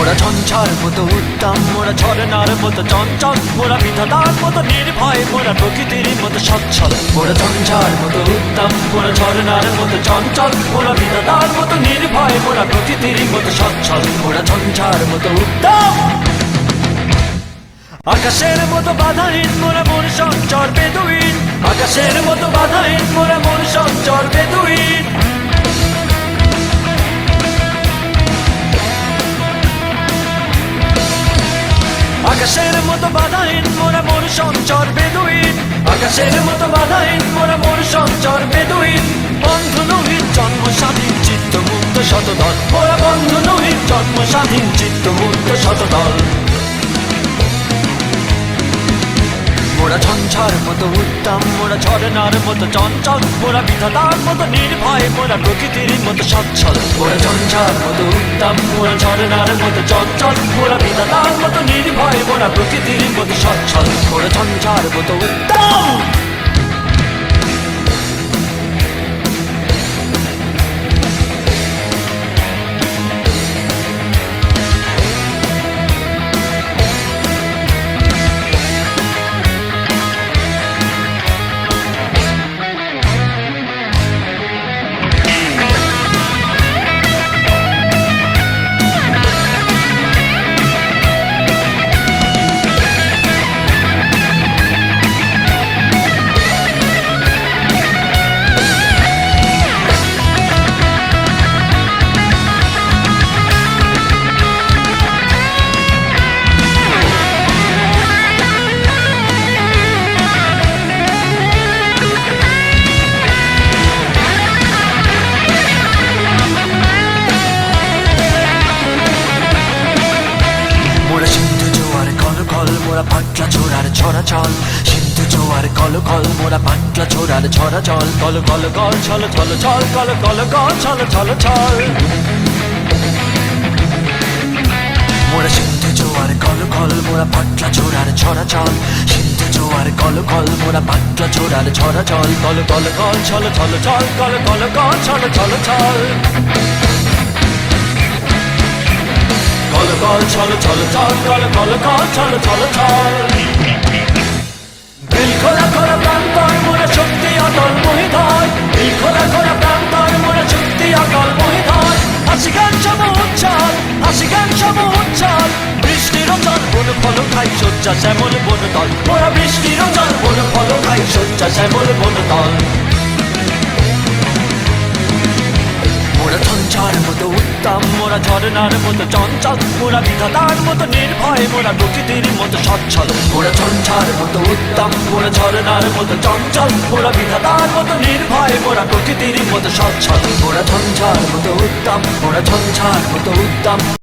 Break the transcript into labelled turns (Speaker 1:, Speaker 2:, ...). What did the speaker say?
Speaker 1: মোরা ঝঞ্ঝার মতো উত্তম, মোরা ঝরনার মতো চঞ্চল, মোরা বিধাতার মতো নির্ভয়, মোরা প্রকৃতির মতো সচ্ছল। মোরা ঝঞ্ঝার মতো উত্তম, মোরা ঝরনার মতো চঞ্চল, মোরা বিধাতার মতো নির্ভয়, মোরা প্রকৃতির মতো সচ্ছল। মোরা ঝঞ্ঝার মতো উত্তম, আকাশের মতো বাধাহীন, মোরা মন সঞ্চর বেদুইন। আকাশের মতো বাধাহীন, মোরা মন সঞ্চর বেদুইন। আকাশের মতো বাধাহীন, মোরা মন সঞ্চর বেদুইন। আকাশের মতো বাধাহীন, মোরা মন সঞ্চর বেদুইন। বন্ধু নহিত জন্ম স্বাধীন, চিত্ত মুক্ত শতদল। মোরা বন্ধু নহিত জন্ম স্বাধীন, চিত্ত মুক্ত শতদল। মোরা ঝঞ্ঝার মতো উত্তম, মোরা ঝরনার মতো চঞ্চল, মোরা বিধাতার মতো নির্ভয়, মোরা প্রকৃতির মতো সচ্ছল। মোরা ঝঞ্ঝার মতো উত্তম, মোরা ঝরনার মতো চঞ্চল, মোরা বিধাতার মতো নির্ভয়, মোরা প্রকৃতির মতো সচ্ছল। মোরা ঝঞ্ঝার মতো উত্তম। মোরা পাটলা ছোড়ার ছড়া চল, সিন্ধু জোয়ার কল কল, মোরা পাটলা ছোড়ার ছড়া চল। কল কল কল ছল ছল ছল, কল কল কল ছল ছল ছল। মোরা সিন্ধু জোয়ার কল কল, মোরা পাটলা ছোড়ার ছড়া চল। সিন্ধু জোয়ার কল কল, মোরা পাটলা ছোড়ার ছড়া চল। কল কল কল ছল ছল ছল, কল কল কল ছল ছল ছল। কল কল ছল ছল ছল, কল কল কল ছল ছল ছল। দিল খোলা খোলা প্রান্তর, মোরা শক্তি অটল মহিধর। দিল খোলা খোলা প্রান্তর, মোরা শক্তি অটল মহিধর। হাসি গান সব উচ্ছল, হাসি গান সব উচ্ছল। বৃষ্টির জল বন ফল খাই, শয্যা শ্যামল বন তল। মোরা বৃষ্টির জল বন ফল খাই, শয্যা শ্যামল বন তল। মোরা ঝঞ্ঝার মতো উত্তম, মোরা ঝরনার মতো চঞ্চল, মোরা বিধাতার মতো নির্ভয়, মোরা প্রকৃতির মতো সচ্ছল। মোরা ঝঞ্ঝার মতো উত্তম, মোরা ঝরনার মতো চঞ্চল, মোরা বিধাতার মতো নির্ভয়, মোরা প্রকৃতির মতো সচ্ছল। মোরা ঝঞ্ঝার মতো উত্তম, মোরা ঝঞ্ঝার মতো উত্তম।